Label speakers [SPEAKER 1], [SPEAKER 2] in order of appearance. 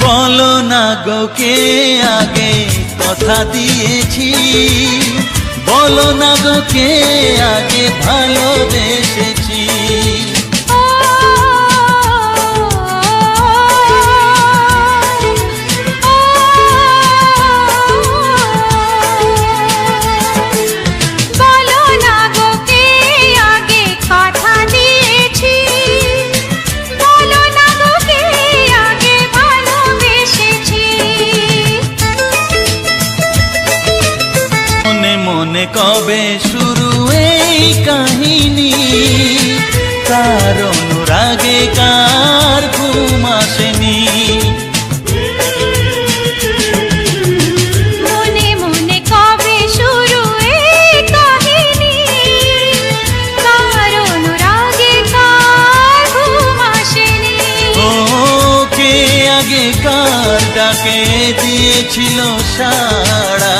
[SPEAKER 1] বলো না গো কে আগে কথা দিয়েছি, বলো না গো কে আগে ভালোবেসেছি। মনে কবে শুরু এই কাহিনী, কার অনুরাগে কার ঘুম আসেনি।
[SPEAKER 2] মনে মনে কবে শুরু এই কাহিনী, কার অনুরাগে কার ঘুম আসেনি।
[SPEAKER 1] ও কে আগে কার ডাকে দিয়েছিল সাড়া,